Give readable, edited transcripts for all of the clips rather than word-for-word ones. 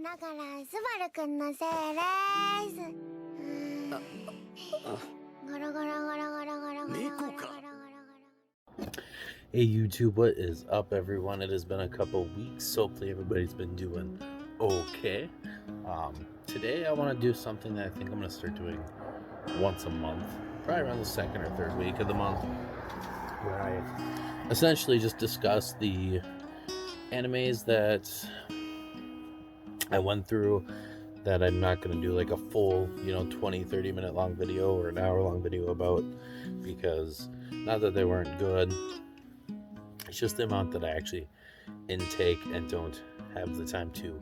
だからスバルくんのせいです。ゴロゴロゴロゴロゴロゴロゴロゴロゴロ。 Hey YouTube, what is up everyone? It has been a couple weeks, so hopefully everybody's been doing okay. Today I want to do something that I think I'm going to start doing once a month, probably around the second or third week of the month, where I essentially just discuss the animes that I went through that I'm not going to do like a full, 20-30 minute long video or an hour long video about, because not that they weren't good, it's just the amount that I actually intake and don't have the time to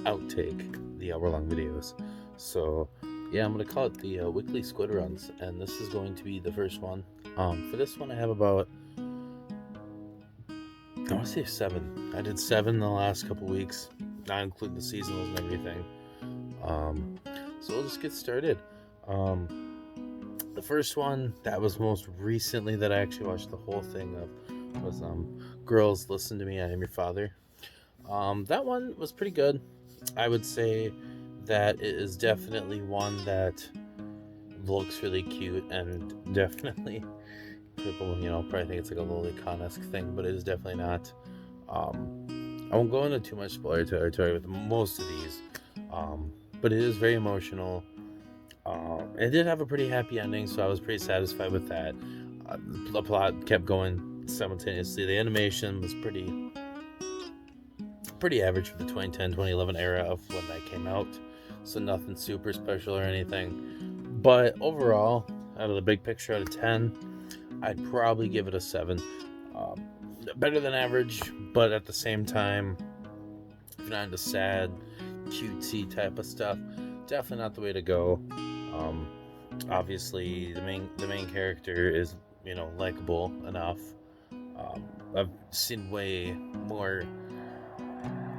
outtake the hour long videos. So yeah, I'm going to call it the weekly Squid Runs, and this is going to be the first one. For this one I have about, I want to say 7. I did 7 the last couple weeks, not including the seasonals and everything. So we'll just get started. The first one that was most recently that I actually watched the whole thing of was Girls Listen to Me, I Am Your Father. That one was pretty good. I would say that it is definitely one that looks really cute, and definitely people, probably think it's like a lolicon-esque thing, but it is definitely not. I won't go into too much spoiler territory with most of these, but it is very emotional. It did have a pretty happy ending, so I was pretty satisfied with that. The plot kept going simultaneously. The animation was pretty average for the 2010-2011 era of when that came out, so nothing super special or anything. But overall, out of the big picture, out of 10, I'd probably give it a 7. Better than average, but at the same time, if you're not into sad, cutesy type of stuff, definitely not the way to go. Obviously, the main character is, likable enough. I've seen way more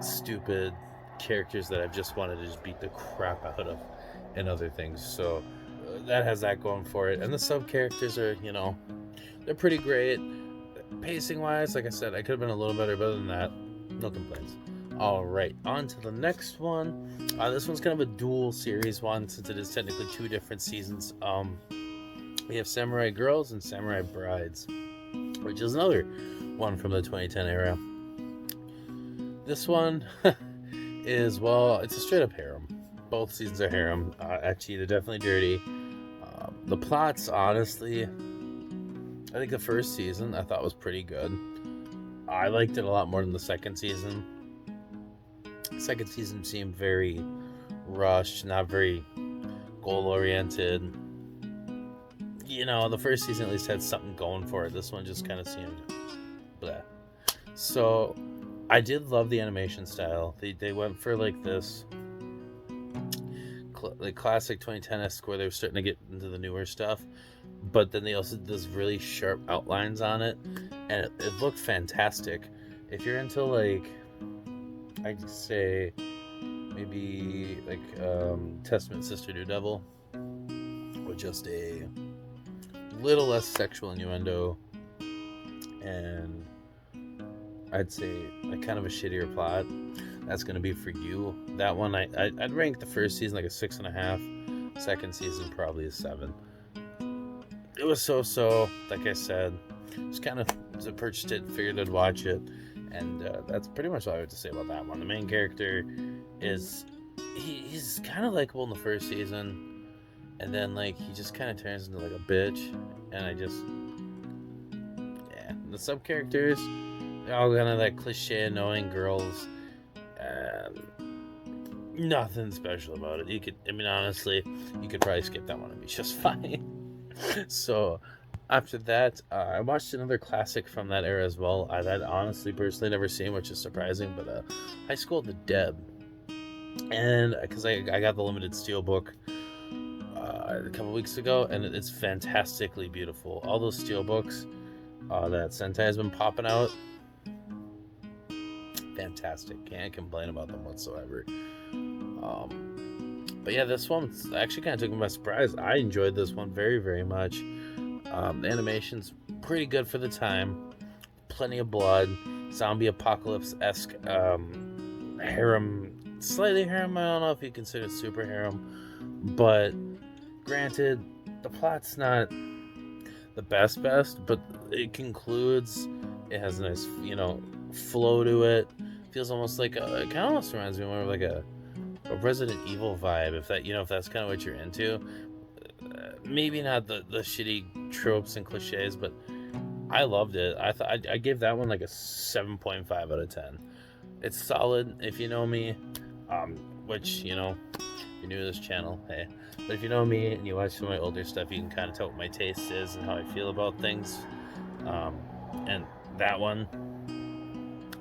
stupid characters that I've just wanted to just beat the crap out of and other things. So that has that going for it. And the sub characters are, they're pretty great. Pacing wise, like I said, I could have been a little better, but other than that, no complaints. Alright, on to the next one. This one's kind of a dual series one, since it is technically 2 different seasons. We have Samurai Girls and Samurai Brides, which is another one from the 2010 era. This one is, well, it's a straight up harem. Both seasons are harem. Actually, they're definitely dirty. The plots, honestly, I think the first season I thought was pretty good. I liked it a lot more than the second season. The second season seemed very rushed, not very goal-oriented. The first season at least had something going for it. This one just kind of seemed bleh. So I did love the animation style. They went for like this classic 2010-esque where they were starting to get into the newer stuff, but then they also did this really sharp outlines on it, and it looked fantastic. If you're into, like, I'd say maybe like Testament Sister New Devil, with just a little less sexual innuendo, and I'd say a kind of a shittier plot, that's going to be for you. That one, I'd rank the first season like a 6.5. Second season probably a 7. It was so, like I said, just kind of purchased it, figured I'd watch it, and that's pretty much all I have to say about that one. The main character is, he's kind of likable in the first season, and then like he just kind of turns into like a bitch, and the sub characters, they're all kind of like cliche annoying girls. Nothing special about it. Honestly, you could probably skip that one and be just fine. So after that, I watched another classic from that era as well. I'd honestly personally never seen, which is surprising, but High School of the Dead. And because I got the limited steelbook a couple weeks ago, and it's fantastically beautiful. All those steelbooks that Sentai has been popping out, fantastic. Can't complain about them whatsoever. But yeah, this one actually kind of took me by surprise. I enjoyed this one very, very much. The animation's pretty good for the time. Plenty of blood, zombie apocalypse-esque harem slightly harem. I don't know if you consider it super harem, but granted, the plot's not the best, but it concludes. It has a nice, flow to it. Feels almost like it kind of almost reminds me more of like a Resident Evil vibe. If that's kind of what you're into. Maybe not the shitty tropes and cliches, but I loved it. I gave that one like a 7.5 out of 10. It's solid if you know me, which, if you're new to this channel, hey. But if you know me and you watch some of my older stuff, you can kind of tell what my taste is and how I feel about things. And that one,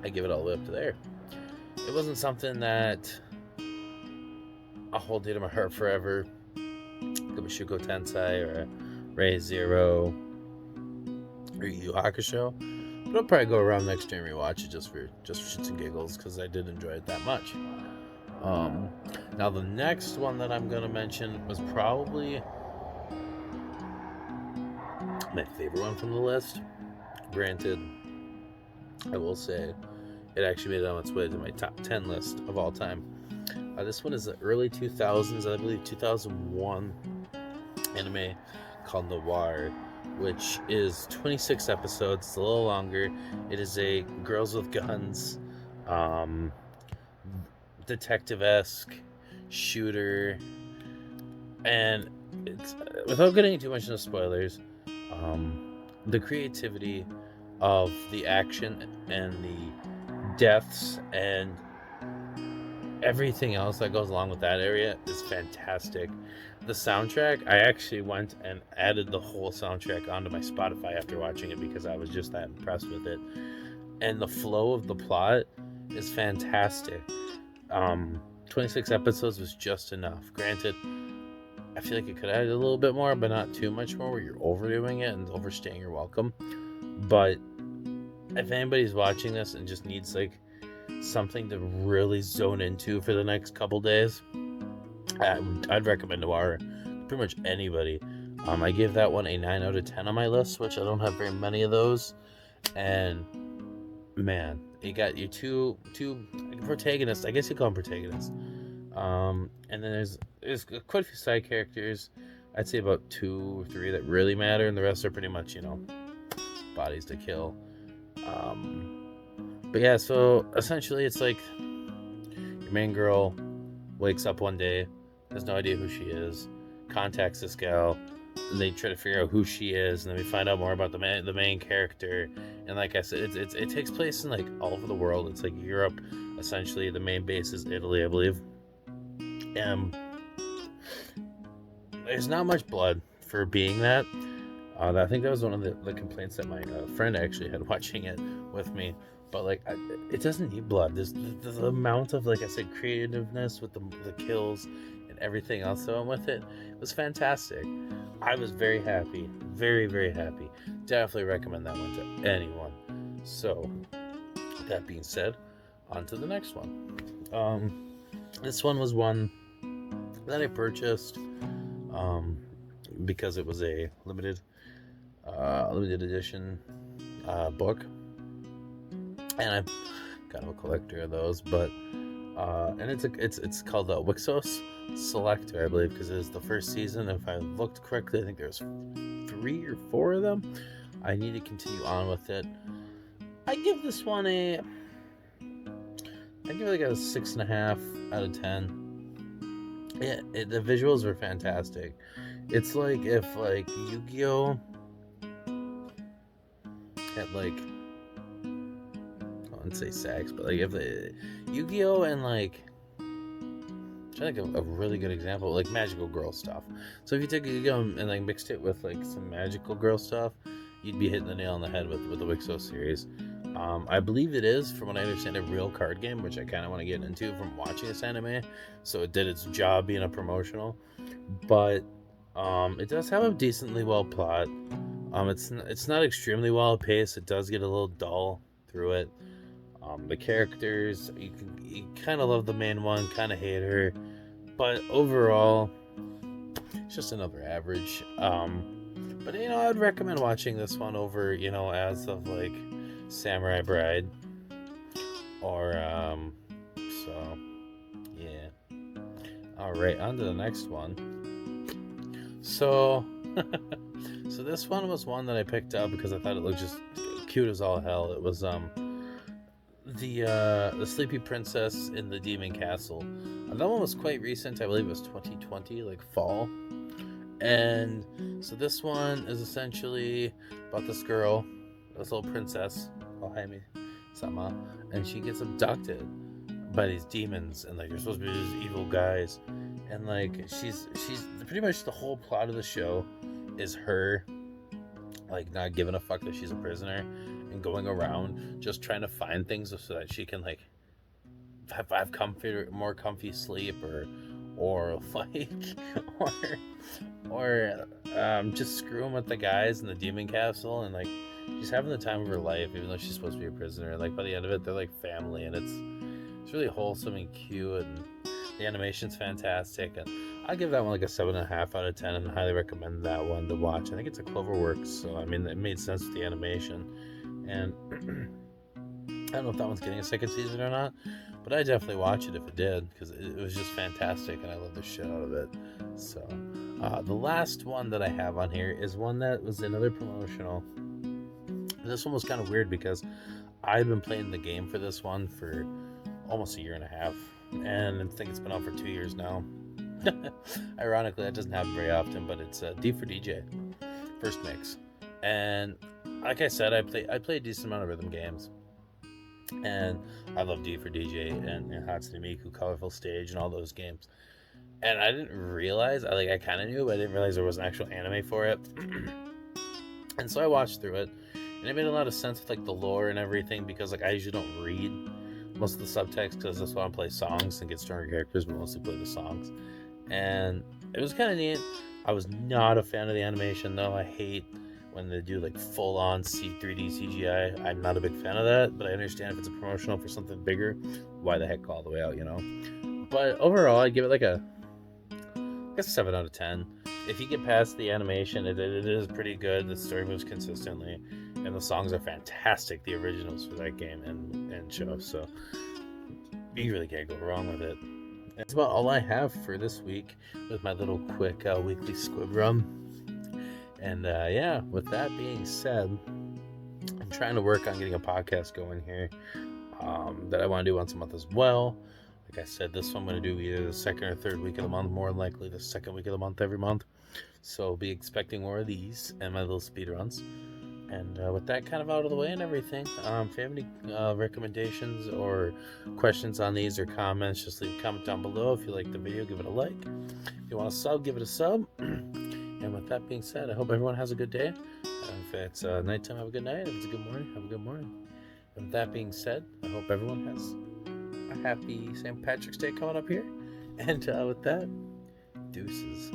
I give it all the way up to there. It wasn't something that I'll hold dear to my heart forever. Like a Shuko Tensei or a Ray Zero or Yu Yu Hakusho. But I'll probably go around next year and rewatch it just for shits and giggles because I did enjoy it that much. Now the next one that I'm gonna mention was probably my favorite one from the list. Granted, I will say it actually made it on its way to my top 10 list of all time. This one is the early 2000s, I believe 2001 anime called Noir, which is 26 episodes. It's a little longer. It is a girls with guns, detective-esque shooter, and it's without getting too much into spoilers, the creativity of the action and the deaths and everything else that goes along with that area is fantastic. The soundtrack, I actually went and added the whole soundtrack onto my Spotify after watching it because I was just that impressed with it. And the flow of the plot is fantastic. 26 episodes was just enough. Granted, I feel like it could add a little bit more, but not too much more where you're overdoing it and overstaying your welcome. But if anybody's watching this and just needs like something to really zone into for the next couple days, I'd recommend Noir to pretty much anybody. I give that one a 9 out of 10 on my list, which I don't have very many of those. And man, you got your two protagonists. I guess you call them protagonists. And then there's quite a few side characters. I'd say about 2 or 3 that really matter, and the rest are pretty much, bodies to kill. But yeah, so essentially it's like your main girl wakes up one day, has no idea who she is, contacts this gal, and they try to figure out who she is, and then we find out more about the main character. And like I said, it takes place in like all over the world. It's like Europe, essentially. The main base is Italy, I believe. There's not much blood for being that. I think that was one of the complaints that my friend actually had watching it with me. But like, it doesn't need blood. There's the amount of, like I said, creativeness with the kills and everything else that went with it. It was fantastic. I was very happy, very, very happy. Definitely recommend that one to anyone. So, that being said, on to the next one. This one was one that I purchased because it was a limited edition book, and I'm kind of a collector of those. But and it's called Wixos Selector, I believe, because it is the first season. If I looked correctly, I think there's 3 or 4 of them. I need to continue on with it. I give this one I give it like a 6.5 out of 10. Yeah, the visuals were fantastic. It's like if like Yu-Gi-Oh had like, I wouldn't say sex, but like if Yu-Gi-Oh and like, I'm trying to think of a really good example, like magical girl stuff. So if you took Yu-Gi-Oh and like mixed it with like some magical girl stuff, you'd be hitting the nail on the head with the Wixos series. I believe it is, from what I understand, a real card game, which I kind of want to get into from watching this anime. So it did its job being a promotional, but it does have a decently well plot. It's not extremely well paced. It does get a little dull through it. The characters, you kind of love the main one, kind of hate her, but overall, it's just another average. But I'd recommend watching this one over, as of like Samurai Bride, or so Yeah. All right, on to the next one. So, so this one was one that I picked up because I thought it looked just cute as all hell. It was the Sleepy Princess in the Demon Castle. That one was quite recent. I believe it was 2020, like fall. And so this one is essentially about this girl, this little princess, Ohami Sama, and she gets abducted by these demons, and like they're supposed to be these evil guys, and like she's pretty much the whole plot of the show is her like not giving a fuck that she's a prisoner and going around just trying to find things so that she can like have more comfy sleep or like or just screwing with the guys in the demon castle, and like she's having the time of her life even though she's supposed to be a prisoner. Like by the end of it they're like family, and it's really wholesome and cute, and the animation's fantastic, and I give that one like a 7.5 out of 10 and highly recommend that one to watch. I think it's a Cloverworks, so I mean it made sense with the animation. And I don't know if that one's getting a second season or not, but I definitely watch it if it did, because it was just fantastic and I love the shit out of it. So the last one that I have on here is one that was another promotional. This one was kind of weird because I've been playing the game for this one for almost a year and a half, and I think it's been out for 2 years now. Ironically, that doesn't happen very often, but it's D for DJ, first mix. And like I said, I play a decent amount of rhythm games, and I love D for DJ and Hatsune Miku, Colorful Stage, and all those games. And I didn't realize, I kind of knew, but I didn't realize there was an actual anime for it. And so I watched through it, and it made a lot of sense with like the lore and everything, because like I usually don't read most of the subtext because that's why I play songs and get stronger characters, but mostly play the songs. And it was kind of neat. I was not a fan of the animation though. I hate when they do like full-on 3D CGI. I'm not a big fan of that, but I understand if it's a promotional for something bigger, why the heck go all the way out, you know? But overall, I give it like a 7 out of 10. If you get past the animation, it is pretty good. The story moves consistently, and the songs are fantastic, the originals for that game and show. So you really can't go wrong with it. That's about all I have for this week with my little quick weekly Squid Run. And yeah, with that being said, I'm trying to work on getting a podcast going here that I want to do once a month as well. Like I said, this one I'm going to do either the second or third week of the month, more than likely the second week of the month every month. So be expecting more of these and my little speed runs. And with that kind of out of the way and everything, if you have any recommendations or questions on these or comments, just leave a comment down below. If you like the video, give it a like. If you want a sub, give it a sub. And with that being said, I hope everyone has a good day. If it's nighttime, have a good night. If it's a good morning, have a good morning. And with that being said, I hope everyone has a happy St. Patrick's Day coming up here. And with that, deuces.